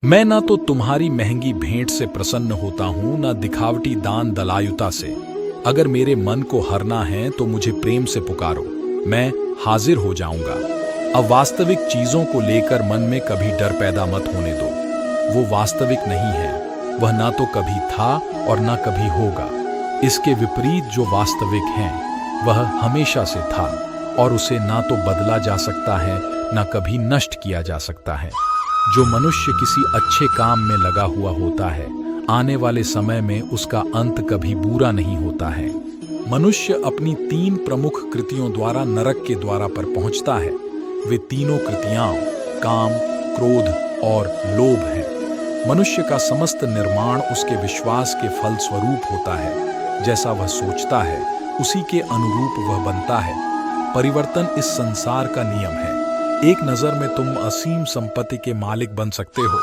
मैं ना तो तुम्हारी महंगी भेंट से प्रसन्न होता हूं, ना दिखावटी दान दलायुता से। अगर मेरे मन को हरना है तो मुझे प्रेम से पुकारो, मैं हाजिर हो जाऊंगा। अवास्तविक चीजों को लेकर मन में कभी डर पैदा मत होने दो। वो वास्तविक नहीं है, वह ना तो कभी था और ना कभी होगा। इसके विपरीत जो वास्तविक है वह हमेशा से था और उसे ना तो बदला जा सकता है ना कभी नष्ट किया जा सकता है। जो मनुष्य किसी अच्छे काम में लगा हुआ होता है, आने वाले समय में उसका अंत कभी बुरा नहीं होता है। मनुष्य अपनी 3 प्रमुख कृतियों द्वारा नरक के द्वार पर पहुंचता है। वे तीनों कृतियां काम, क्रोध और लोभ हैं। मनुष्य का समस्त निर्माण उसके विश्वास के फल स्वरूप होता है। जैसा वह सोचता है उसी के अनुरूप वह बनता है। परिवर्तन इस संसार का नियम है। एक नजर में तुम असीम संपत्ति के मालिक बन सकते हो,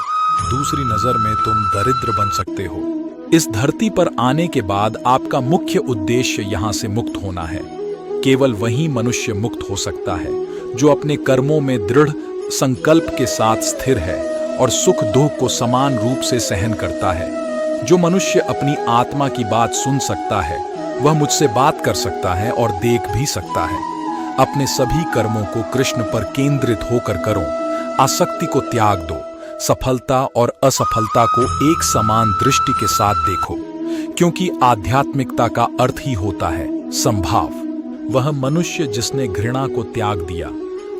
दूसरी नजर में तुम दरिद्र बन सकते हो। इस धरती पर आने के बाद आपका मुख्य उद्देश्य यहाँ से मुक्त होना है। केवल वही मनुष्य मुक्त हो सकता है जो अपने कर्मों में दृढ़ संकल्प के साथ स्थिर है और सुख दुख को समान रूप से सहन करता है। जो मनुष्य अपनी आत्मा की बात सुन सकता है वह मुझसे बात कर सकता है और देख भी सकता है। अपने सभी कर्मों को कृष्ण पर केंद्रित होकर करो। आसक्ति को त्याग दो। सफलता और असफलता को एक समान दृष्टि के साथ देखो, क्योंकि आध्यात्मिकता का अर्थ ही होता है संभाव। वह मनुष्य जिसने घृणा को त्याग दिया,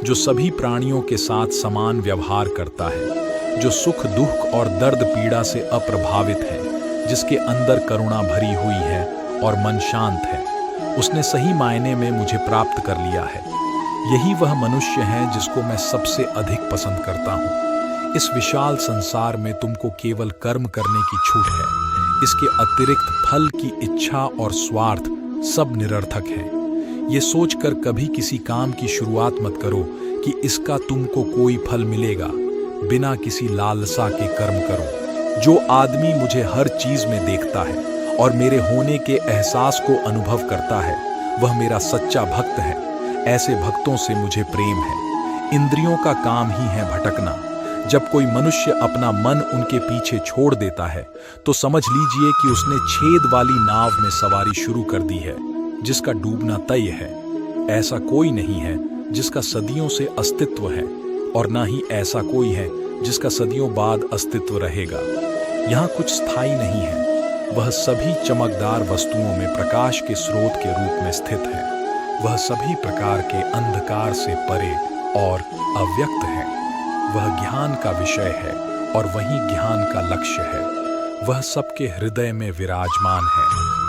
जो सभी प्राणियों के साथ समान व्यवहार करता है, जो सुख दुख और दर्द पीड़ा से अप्रभावित है, जिसके अंदर करुणा भरी हुई है और मन शांत है, उसने सही मायने में मुझे प्राप्त कर लिया है। यही वह मनुष्य है जिसको मैं सबसे अधिक पसंद करता हूँ। इस विशाल संसार में तुमको केवल कर्म करने की छूट है। इसके अतिरिक्त फल की इच्छा और स्वार्थ सब निरर्थक है। ये सोचकर कभी किसी काम की शुरुआत मत करो कि इसका तुमको कोई फल मिलेगा। बिना किसी लालसा के कर्म करो। जो आदमी मुझे हर चीज में देखता है और मेरे होने के एहसास को अनुभव करता है, वह मेरा सच्चा भक्त है। ऐसे भक्तों से मुझे प्रेम है। इंद्रियों का काम ही है भटकना। जब कोई मनुष्य अपना मन उनके पीछे छोड़ देता है तो समझ लीजिए कि उसने छेद वाली नाव में सवारी शुरू कर दी है, जिसका डूबना तय है। ऐसा कोई नहीं है जिसका सदियों से अस्तित्व है, और ना ही ऐसा कोई है जिसका सदियों बाद अस्तित्व रहेगा। यहाँ कुछ स्थायी नहीं है। वह सभी चमकदार वस्तुओं में प्रकाश के स्रोत के रूप में स्थित है। वह सभी प्रकार के अंधकार से परे और अव्यक्त है। वह ज्ञान का विषय है और वही ज्ञान का लक्ष्य है। वह सबके हृदय में विराजमान है।